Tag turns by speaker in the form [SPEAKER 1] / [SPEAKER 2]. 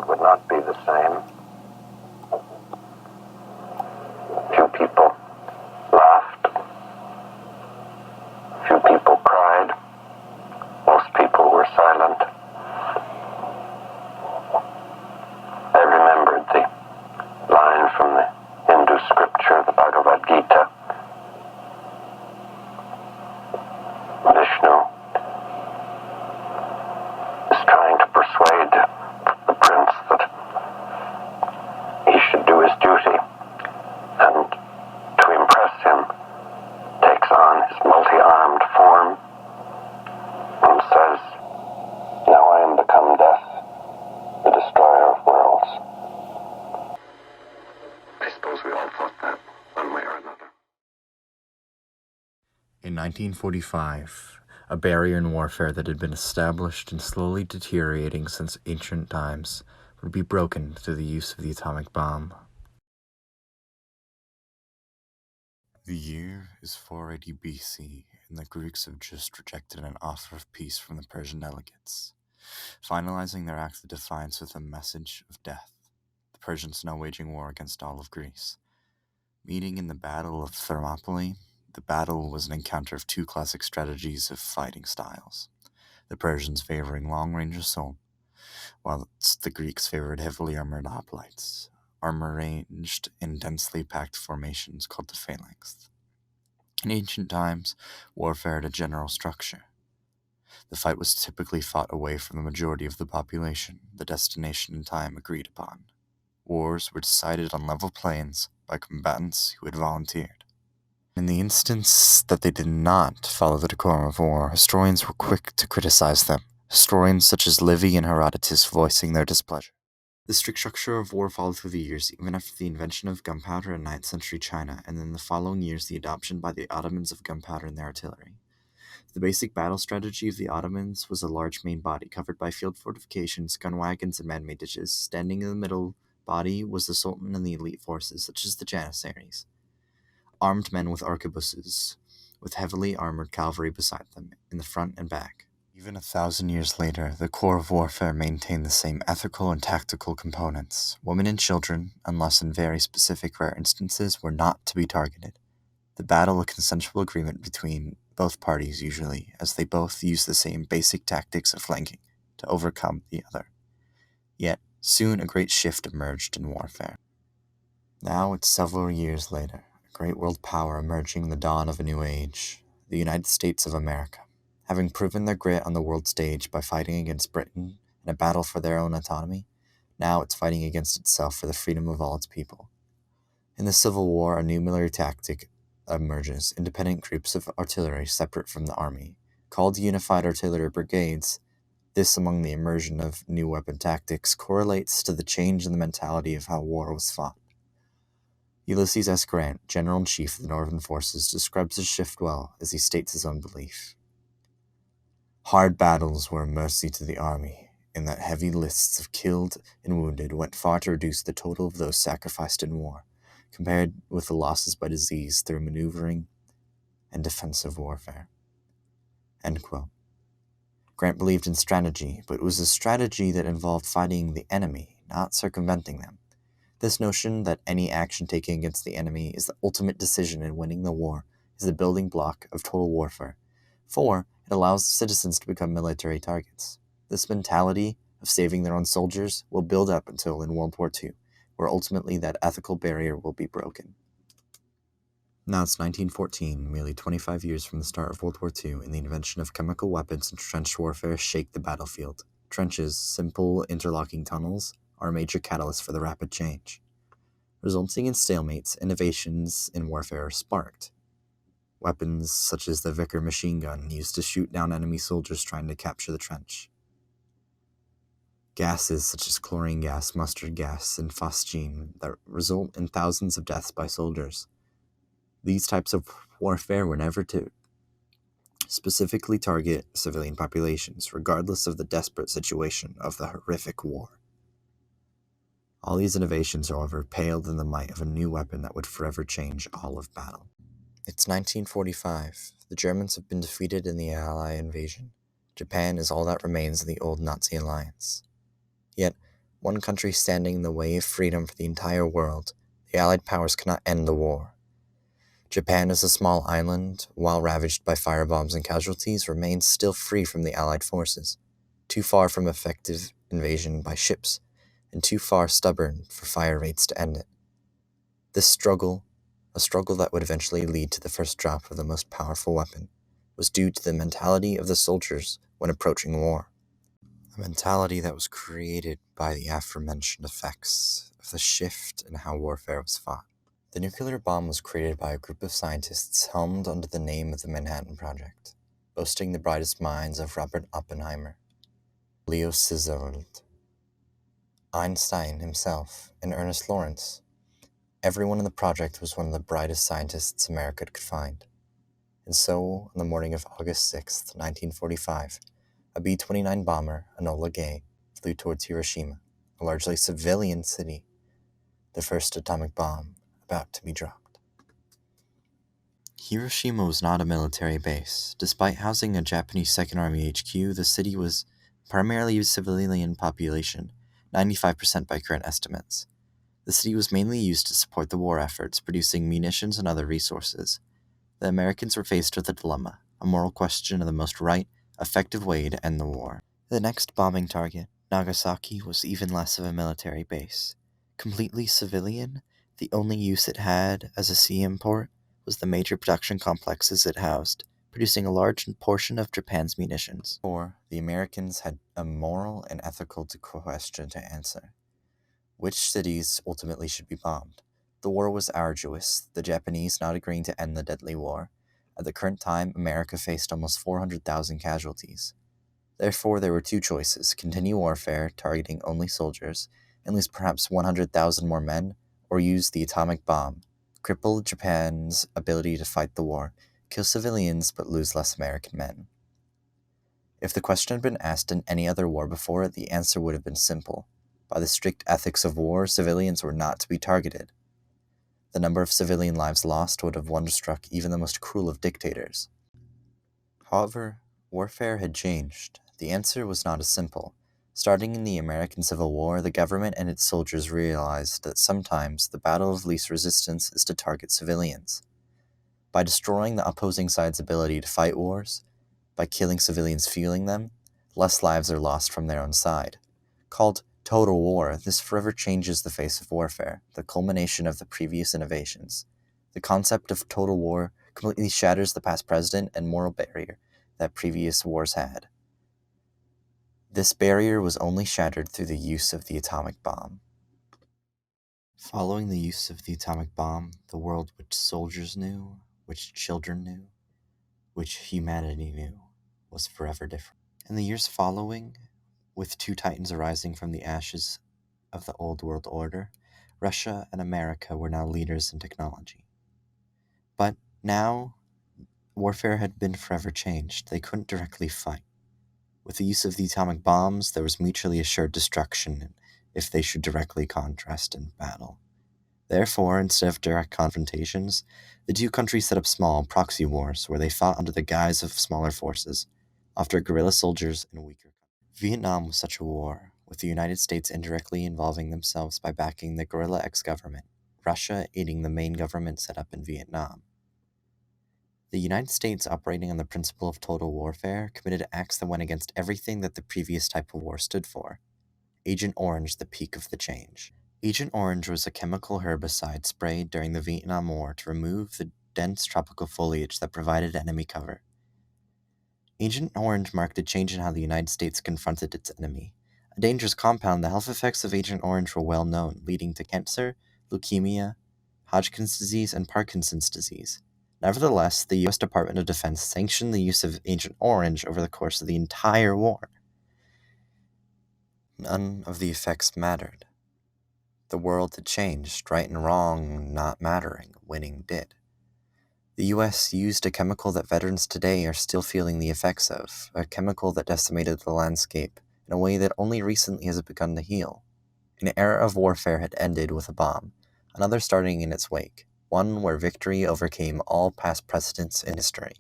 [SPEAKER 1] world would not be the same. Few people laughed. Few people cried. Most people were silent. I remembered the line from the Hindu scripture, the Bhagavad Gita. Vishnu is trying to persuade the prince that he should do his duty, and to impress him takes on his multi-armed form and says, "Now I am become death, the destroyer of worlds." I suppose we all thought that, one way or another.
[SPEAKER 2] In 1945, a barrier in warfare that had been established and slowly deteriorating since ancient times would be broken through the use of the atomic bomb. The year is 480 BC, and the Greeks have just rejected an offer of peace from the Persian delegates, finalizing their act of defiance with a message of death. The Persians now waging war against all of Greece. Meeting in the Battle of Thermopylae, the battle was an encounter of two classic strategies of fighting styles, the Persians favoring long-range assault, whilst the Greeks favored heavily armored hoplites, armor-ranged in densely packed formations called the phalanx. In ancient times, warfare had a general structure. The fight was typically fought away from the majority of the population, the destination and time agreed upon. Wars were decided on level plains by combatants who had volunteered. In the instance that they did not follow the decorum of war, historians were quick to criticize them, historians such as Livy and Herodotus voicing their displeasure. The strict structure of war followed through the years, even after the invention of gunpowder in 9th century China, and in the following years the adoption by the Ottomans of gunpowder in their artillery. The basic battle strategy of the Ottomans was a large main body covered by field fortifications, gun wagons, and man-made ditches. Standing in the middle body was the Sultan and the elite forces, such as the Janissaries. Armed men with arquebuses, with heavily armored cavalry beside them, in the front and back. Even 1,000 years later, the core of warfare maintained the same ethical and tactical components. Women and children, unless in very specific rare instances, were not to be targeted. The battle a consensual agreement between both parties usually, as they both use the same basic tactics of flanking to overcome the other. Yet, soon a great shift emerged in warfare. Now it's several years later, a great world power emerging in the dawn of a new age, the United States of America. Having proven their grit on the world stage by fighting against Britain in a battle for their own autonomy, now it's fighting against itself for the freedom of all its people. In the Civil War, a new military tactic emerges, independent groups of artillery separate from the army, called Unified Artillery Brigades. This, among the immersion of new weapon tactics, correlates to the change in the mentality of how war was fought. Ulysses S. Grant, General-in-Chief of the Northern Forces, describes this shift well as he states his own belief. Hard battles were a mercy to the army, in that heavy lists of killed and wounded went far to reduce the total of those sacrificed in war, compared with the losses by disease through maneuvering and defensive warfare. End quote. Grant believed in strategy, but it was a strategy that involved fighting the enemy, not circumventing them. This notion that any action taken against the enemy is the ultimate decision in winning the war is the building block of total warfare. 4, it allows citizens to become military targets. This mentality of saving their own soldiers will build up until in World War II, where ultimately that ethical barrier will be broken. Now it's 1914, merely 25 years from the start of World War II, and the invention of chemical weapons and trench warfare shake the battlefield. Trenches, simple interlocking tunnels, are a major catalyst for the rapid change. Resulting in stalemates, innovations in warfare are sparked. Weapons such as the Vickers machine gun used to shoot down enemy soldiers trying to capture the trench. Gases such as chlorine gas, mustard gas, and phosgene that result in thousands of deaths by soldiers. These types of warfare were never to specifically target civilian populations, regardless of the desperate situation of the horrific war. All these innovations, however, paled in the might of a new weapon that would forever change all of battle. It's 1945. The Germans have been defeated in the Allied invasion. Japan is all that remains of the old Nazi alliance. Yet, one country standing in the way of freedom for the entire world, the Allied powers could not end the war. Japan, as a small island, while ravaged by firebombs and casualties, remained still free from the Allied forces, too far from effective invasion by ships, and too far stubborn for fire rates to end it. This struggle, a struggle that would eventually lead to the first drop of the most powerful weapon, was due to the mentality of the soldiers when approaching war. A mentality that was created by the aforementioned effects of the shift in how warfare was fought. The nuclear bomb was created by a group of scientists helmed under the name of the Manhattan Project, boasting the brightest minds of Robert Oppenheimer, Leo Szilard, Einstein himself, and Ernest Lawrence. Everyone in the project was one of the brightest scientists America could find. And so, on the morning of August 6, 1945, a B-29 bomber, Enola Gay, flew towards Hiroshima, a largely civilian city, the first atomic bomb about to be dropped. Hiroshima was not a military base. Despite housing a Japanese Second Army HQ, the city was primarily a civilian population, 95% by current estimates. The city was mainly used to support the war efforts, producing munitions and other resources. The Americans were faced with a dilemma, a moral question of the most right, effective way to end the war. The next bombing target, Nagasaki, was even less of a military base. Completely civilian, the only use it had as a sea import was the major production complexes it housed, producing a large portion of Japan's munitions. Or the Americans had a moral and ethical question to answer. Which cities ultimately should be bombed? The war was arduous, the Japanese not agreeing to end the deadly war. At the current time, America faced almost 400,000 casualties. Therefore, there were two choices: continue warfare, targeting only soldiers, and lose perhaps 100,000 more men, or use the atomic bomb, cripple Japan's ability to fight the war, kill civilians but lose less American men. If the question had been asked in any other war before, the answer would have been simple. By the strict ethics of war, civilians were not to be targeted. The number of civilian lives lost would have wonderstruck even the most cruel of dictators. However, warfare had changed. The answer was not as simple. Starting in the American Civil War, the government and its soldiers realized that sometimes the battle of least resistance is to target civilians. By destroying the opposing side's ability to fight wars, by killing civilians fueling them, less lives are lost from their own side. Called total war, this forever changes the face of warfare, the culmination of the previous innovations. The concept of total war completely shatters the past precedent and moral barrier that previous wars had. This barrier was only shattered through the use of the atomic bomb. Following the use of the atomic bomb, the world which soldiers knew, which children knew, which humanity knew, was forever different. In the years following, with two titans arising from the ashes of the old world order, Russia and America were now leaders in technology. But now, warfare had been forever changed. They couldn't directly fight. With the use of the atomic bombs, there was mutually assured destruction if they should directly contrast in battle. Therefore, instead of direct confrontations, the two countries set up small proxy wars where they fought under the guise of smaller forces, often guerrilla soldiers and weaker countries. Vietnam was such a war, with the United States indirectly involving themselves by backing the guerrilla ex-government, Russia aiding the main government set up in Vietnam. The United States, operating on the principle of total warfare, committed acts that went against everything that the previous type of war stood for. Agent Orange, the peak of the change. Agent Orange was a chemical herbicide sprayed during the Vietnam War to remove the dense tropical foliage that provided enemy cover. Agent Orange marked a change in how the United States confronted its enemy. A dangerous compound, the health effects of Agent Orange were well known, leading to cancer, leukemia, Hodgkin's disease, and Parkinson's disease. Nevertheless, the U.S. Department of Defense sanctioned the use of Agent Orange over the course of the entire war. None of the effects mattered. The world had changed, right and wrong not mattering, winning did. The U.S. used a chemical that veterans today are still feeling the effects of, a chemical that decimated the landscape in a way that only recently has begun to heal. An era of warfare had ended with a bomb, another starting in its wake, one where victory overcame all past precedents in history.